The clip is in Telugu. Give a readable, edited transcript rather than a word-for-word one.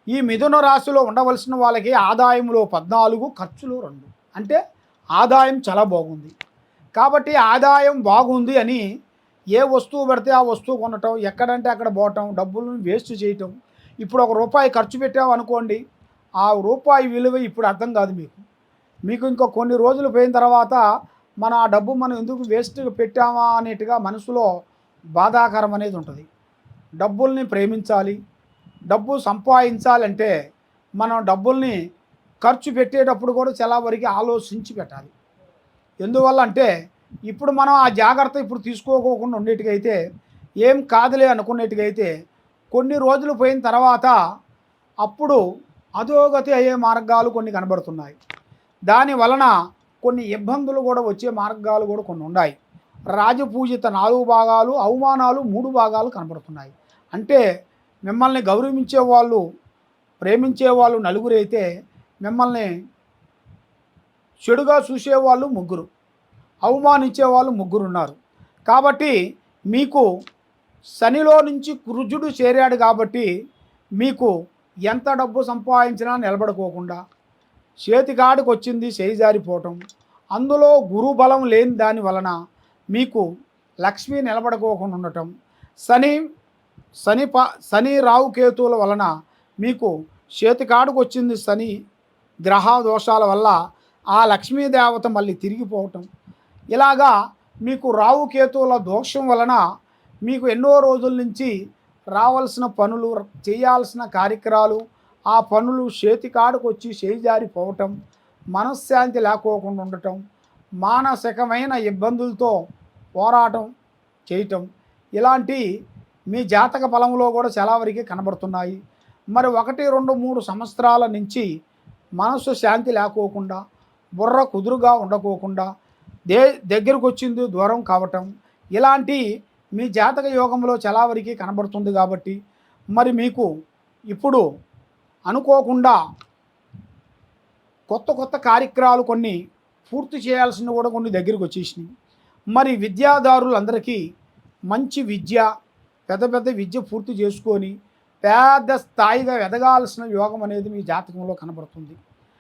ఈ మిథున రాశిలో ఉండవలసిన వాళ్ళకి ఆదాయంలో 14, ఖర్చులు 2. అంటే ఆదాయం చాలా బాగుంది. కాబట్టి ఆదాయం బాగుంది అని ఏ వస్తువు పెడితే ఆ వస్తువు కొనటం, ఎక్కడంటే అక్కడ పోవటం, డబ్బులను వేస్ట్ చేయటం. ఇప్పుడు ఒక రూపాయి ఖర్చు పెట్టామనుకోండి, ఆ రూపాయి విలువ ఇప్పుడు అర్థం కాదు మీకు. మీకు ఇంకో కొన్ని రోజులు పోయిన తర్వాత మన ఆ డబ్బు మనం ఎందుకు వేస్ట్‌గా పెట్టామా అనేట్టుగా మనసులో బాధాకరం అనేది ఉంటుంది. డబ్బుల్ని ప్రేమించాలి. డబ్బు సంపాదించాలంటే మనం డబ్బుల్ని ఖర్చు పెట్టేటప్పుడు కూడా చాలా వరకు ఆలోచించి పెట్టాలి. ఎందువల్ల అంటే ఇప్పుడు మనం ఆ జాగ్రత్త ఇప్పుడు తీసుకోకోకుండా ఉండేట్టుగైతే ఏం కాదులే అనుకునేట్టుగైతే కొన్ని రోజులు పోయిన తర్వాత అప్పుడు అధోగతి అయ్యే మార్గాలు కొన్ని కనబడుతున్నాయి. దాని వలన కొన్ని ఇబ్బందులు కూడా వచ్చే మార్గాలు కూడా కొన్ని ఉన్నాయి. రాజపూజిత 4 భాగాలు, అవమానాలు 3 భాగాలు కనబడుతున్నాయి. అంటే మిమ్మల్ని గౌరవించేవాళ్ళు, ప్రేమించేవాళ్ళు నలుగురైతే మిమ్మల్ని చెడుగా చూసేవాళ్ళు ముగ్గురు, అవమానించేవాళ్ళు ముగ్గురున్నారు. కాబట్టి మీకు శనిలో నుంచి కుజుడు చేరాడు కాబట్టి మీకు ఎంత డబ్బు సంపాదించినా నిలబడుకోకుండా చేతికాడికి వచ్చింది చేయి జారిపోవటం, అందులో గురు బలం లేని దాని వలన మీకు లక్ష్మి నిలబడుకోకుండా ఉండటం, శని రావు కేతువుల వలన మీకు చేతికాడికి వచ్చింది శని గ్రహ దోషాల వల్ల ఆ లక్ష్మీదేవత మళ్ళీ తిరిగిపోవటం, ఇలాగా మీకు రావు కేతువుల దోషం వలన మీకు ఎన్నో రోజుల నుంచి రావాల్సిన పనులు, చేయాల్సిన కార్యక్రమాలు, ఆ పనులు చేతికాడికి వచ్చి చేయి జారిపోవటం, మనశ్శాంతి లేకోకుండా ఉండటం, మానసికమైన ఇబ్బందులతో పోరాటం చేయటం, ఇలాంటి మీ జాతక బలంలో కూడా చాలా వరకు కనబడుతున్నాయి. మరి 1, 2, 3 సంవత్సరాల నుంచి మనసు శాంతి లేకోకుండా, బుర్ర కుదురుగా ఉండకోకుండా, దగ్గరకు వచ్చింది దూరం కావటం, ఇలాంటి మీ జాతక యోగంలో చాలా వరకు కనబడుతుంది. కాబట్టి మరి మీకు ఇప్పుడు అనుకోకుండా కొత్త కార్యక్రమాలు కొన్ని పూర్తి చేయాల్సినవి కూడా కొన్ని దగ్గరికి వచ్చేసినాయి. మరి విద్యాదారులందరికీ మంచి విద్య, పెద్ద విద్య పూర్తి చేసుకొని పెద్ద స్థాయిగా ఎదగాల్సిన యోగం అనేది మీ జాతకంలో కనబడుతుంది.